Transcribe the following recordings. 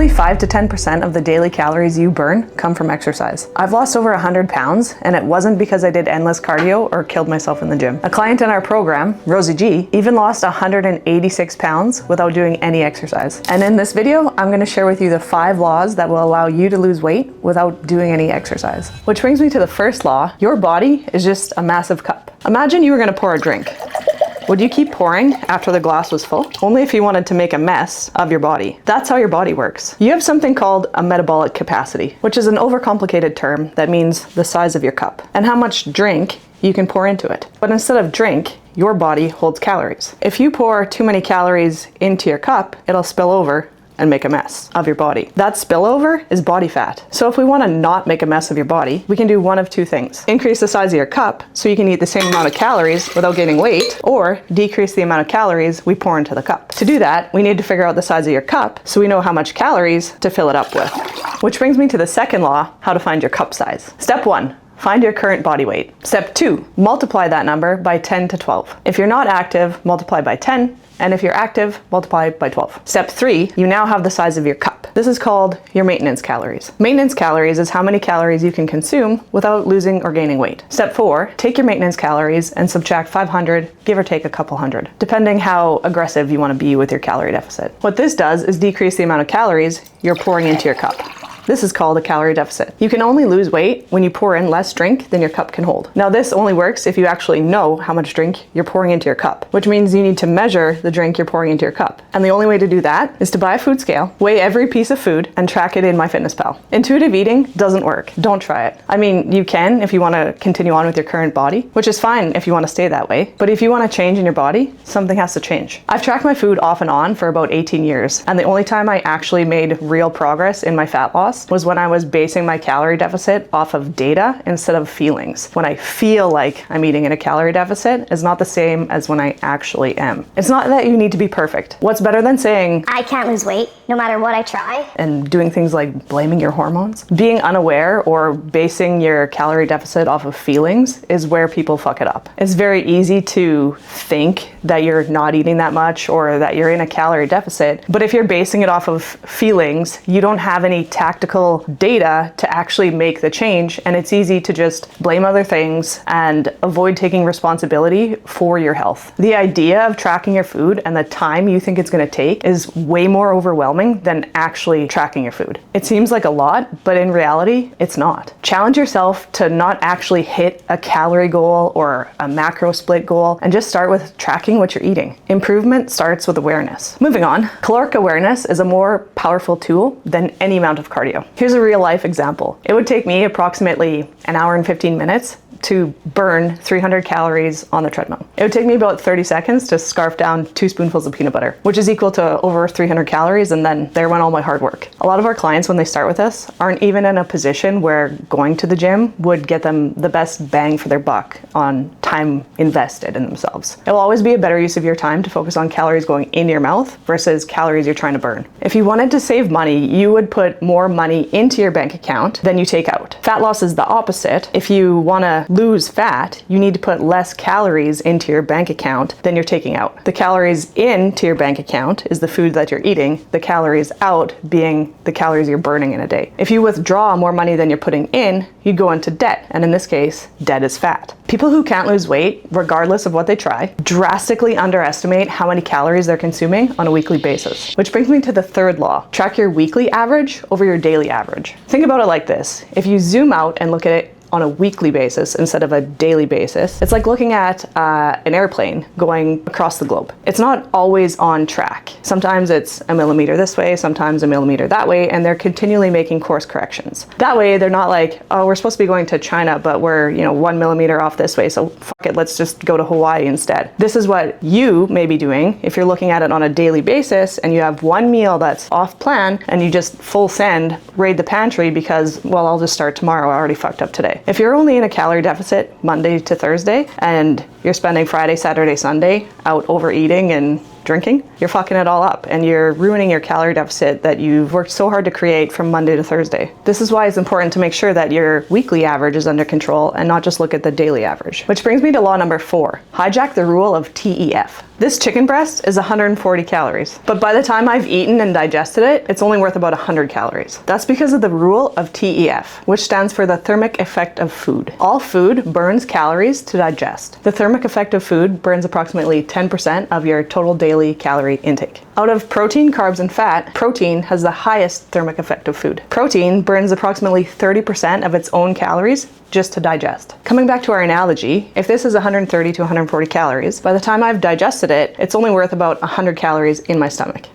Only 5 to 10% of the daily calories you burn come from exercise. I've lost over 100 pounds, and it wasn't because I did endless cardio or killed myself in the gym. A client in our program, Rosie G, even lost 186 pounds without doing any exercise. And in this video, I'm going to share with you the 5 laws that will allow you to lose weight without doing any exercise. Which brings me to the first law. Your body is just a massive cup. Imagine you were going to pour a drink. Would you keep pouring after the glass was full? Only if you wanted to make a mess of your body. That's how your body works. You have something called a metabolic capacity, which is an overcomplicated term that means the size of your cup and how much drink you can pour into it. But instead of drink, your body holds calories. If you pour too many calories into your cup, it'll spill over and make a mess of your body. That spillover is body fat. So if we want to not make a mess of your body, we can do one of two things. Increase the size of your cup so you can eat the same amount of calories without gaining weight, or decrease the amount of calories we pour into the cup. To do that, we need to figure out the size of your cup so we know how much calories to fill it up with. Which brings me to the second law, how to find your cup size. Step 1. Find your current body weight. Step 2, multiply that number by 10 to 12. If you're not active, multiply by 10, and if you're active, multiply by 12. Step 3, you now have the size of your cup. This is called your maintenance calories. Maintenance calories is how many calories you can consume without losing or gaining weight. Step 4, take your maintenance calories and subtract 500, give or take a couple hundred, depending how aggressive you want to be with your calorie deficit. What this does is decrease the amount of calories you're pouring into your cup. This is called a calorie deficit. You can only lose weight when you pour in less drink than your cup can hold. Now this only works if you actually know how much drink you're pouring into your cup, which means you need to measure the drink you're pouring into your cup. And the only way to do that is to buy a food scale, weigh every piece of food, and track it in MyFitnessPal. Intuitive eating doesn't work. Don't try it. I mean, you can if you want to continue on with your current body, which is fine if you want to stay that way. But if you want to change in your body, something has to change. I've tracked my food off and on for about 18 years, and the only time I actually made real progress in my fat loss was when I was basing my calorie deficit off of data instead of feelings. When I feel like I'm eating in a calorie deficit is not the same as when I actually am. It's not that you need to be perfect. What's better than saying, I can't lose weight no matter what I try? And doing things like blaming your hormones? Being unaware or basing your calorie deficit off of feelings is where people fuck it up. It's very easy to think that you're not eating that much or that you're in a calorie deficit, but if you're basing it off of feelings, you don't have any tactical data to actually make the change, and it's easy to just blame other things and avoid taking responsibility for your health. The idea of tracking your food and the time you think it's going to take is way more overwhelming than actually tracking your food. It seems like a lot, but in reality, it's not. Challenge yourself to not actually hit a calorie goal or a macro split goal, and just start with tracking what you're eating. Improvement starts with awareness. Moving on, caloric awareness is a more powerful tool than any amount of cardio. Here's a real life example. It would take me approximately an hour and 15 minutes to burn 300 calories on the treadmill. It would take me about 30 seconds to scarf down 2 spoonfuls of peanut butter, which is equal to over 300 calories, and then there went all my hard work. A lot of our clients, when they start with us, aren't even in a position where going to the gym would get them the best bang for their buck on time invested in themselves. It will always be a better use of your time to focus on calories going in your mouth versus calories you're trying to burn. If you wanted to save money, you would put more money into your bank account than you take out. Fat loss is the opposite. If you want to lose fat, you need to put less calories into your bank account than you're taking out. The calories into your bank account is the food that you're eating, the calories out being the calories you're burning in a day. If you withdraw more money than you're putting in, you go into debt, and in this case, debt is fat. People who can't lose weight, regardless of what they try, drastically underestimate how many calories they're consuming on a weekly basis. Which brings me to the third law. Track your weekly average over your daily average. Think about it like this. If you zoom out and look at it on a weekly basis instead of a daily basis, it's like looking at an airplane going across the globe. It's not always on track. Sometimes it's a millimeter this way, sometimes a millimeter that way, and they're continually making course corrections. That way, they're not like, oh, we're supposed to be going to China, but we're 1 millimeter off this way, so fuck it, let's just go to Hawaii instead. This is what you may be doing if you're looking at it on a daily basis and you have one meal that's off plan and you just full send, raid the pantry because, well, I'll just start tomorrow, I already fucked up today. If you're only in a calorie deficit Monday to Thursday and you're spending Friday, Saturday, Sunday out overeating and drinking, you're fucking it all up and you're ruining your calorie deficit that you've worked so hard to create from Monday to Thursday. This is why it's important to make sure that your weekly average is under control and not just look at the daily average. Which brings me to law number 4, hijack the rule of TEF. This chicken breast is 140 calories, but by the time I've eaten and digested it, it's only worth about 100 calories. That's because of the rule of TEF, which stands for the thermic effect of food. All food burns calories to digest. The thermic effect of food burns approximately 10% of your total daily calorie intake. Out of protein, carbs, and fat, protein has the highest thermic effect of food. Protein burns approximately 30% of its own calories just to digest. Coming back to our analogy, if this is 130 to 140 calories, by the time I've digested it, it's only worth about 100 calories in my stomach.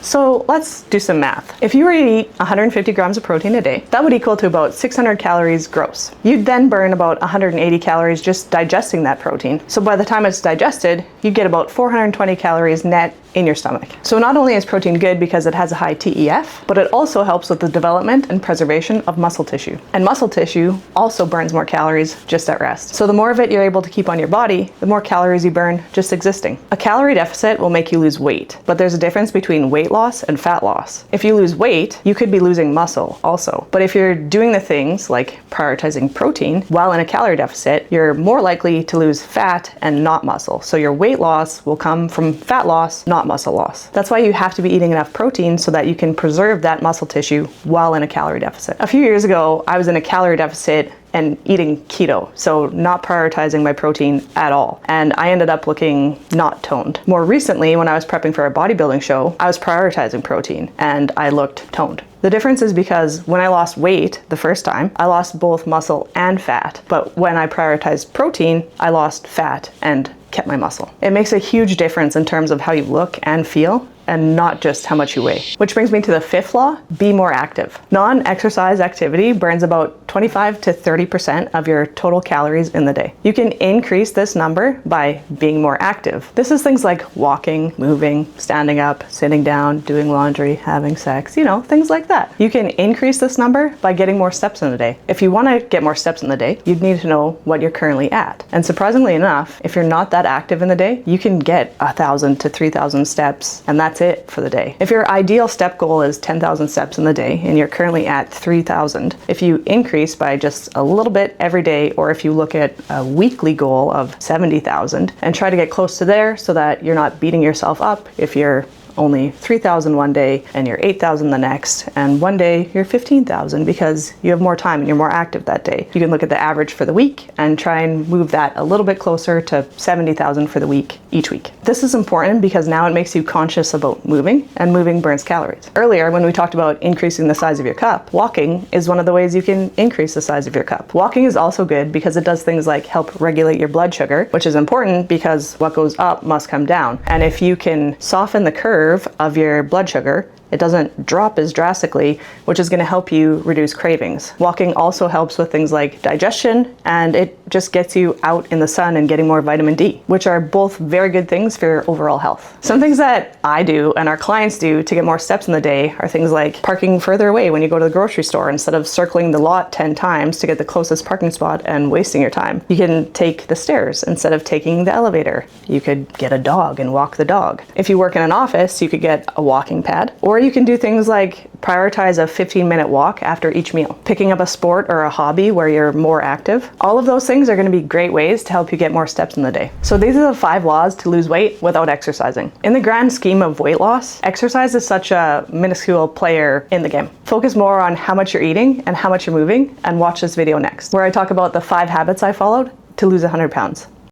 So let's do some math. If you were to eat 150 grams of protein a day, that would equal to about 600 calories gross. You'd then burn about 180 calories just digesting that protein. So by the time it's digested, you get about 420 calories net in your stomach. So not only is protein good because it has a high TEF, but it also helps with the development and preservation of muscle tissue. And muscle tissue also burns more calories just at rest. So the more of it you're able to keep on your body, the more calories you burn just existing. A calorie deficit will make you lose weight, but there's a difference between weight loss and fat loss. If you lose weight, you could be losing muscle also. But if you're doing the things like prioritizing protein while in a calorie deficit, you're more likely to lose fat and not muscle. So your weight loss will come from fat loss, not muscle loss. That's why you have to be eating enough protein so that you can preserve that muscle tissue while in a calorie deficit. A few years ago, I was in a calorie deficit and eating keto, so not prioritizing my protein at all. And I ended up looking not toned. More recently, when I was prepping for a bodybuilding show, I was prioritizing protein and I looked toned. The difference is because when I lost weight the first time, I lost both muscle and fat. But when I prioritized protein, I lost fat and kept my muscle. It makes a huge difference in terms of how you look and feel, and not just how much you weigh. Which brings me to the 5th law, be more active. Non-exercise activity burns about 25 to 30% of your total calories in the day. You can increase this number by being more active. This is things like walking, moving, standing up, sitting down, doing laundry, having sex, things like that. You can increase this number by getting more steps in a day. If you want to get more steps in the day, you'd need to know what you're currently at. And surprisingly enough, if you're not that active in the day, you can get 1,000 to 3,000 steps, and that's it for the day. If your ideal step goal is 10,000 steps in the day and you're currently at 3,000, if you increase by just a little bit every day, or if you look at a weekly goal of 70,000 and try to get close to there so that you're not beating yourself up if you're only 3,000 one day and you're 8,000 the next, and one day you're 15,000 because you have more time and you're more active that day. You can look at the average for the week and try and move that a little bit closer to 70,000 for the week each week. This is important because now it makes you conscious about moving, and moving burns calories. Earlier, when we talked about increasing the size of your cup, walking is one of the ways you can increase the size of your cup. Walking is also good because it does things like help regulate your blood sugar, which is important because what goes up must come down. And if you can soften the curve of your blood sugar, it doesn't drop as drastically, which is going to help you reduce cravings. Walking also helps with things like digestion, and it just gets you out in the sun and getting more vitamin D, which are both very good things for your overall health. Some things that I do and our clients do to get more steps in the day are things like parking further away when you go to the grocery store instead of circling the lot 10 times to get the closest parking spot and wasting your time. You can take the stairs instead of taking the elevator. You could get a dog and walk the dog. If you work in an office, you could get a walking pad, or you can do things like prioritize a 15-minute walk after each meal. Picking up a sport or a hobby where you're more active. All of those things are going to be great ways to help you get more steps in the day. So these are the 5 laws to lose weight without exercising. In the grand scheme of weight loss, exercise is such a minuscule player in the game. Focus more on how much you're eating and how much you're moving, and watch this video next, where I talk about the 5 habits I followed to lose 100 pounds.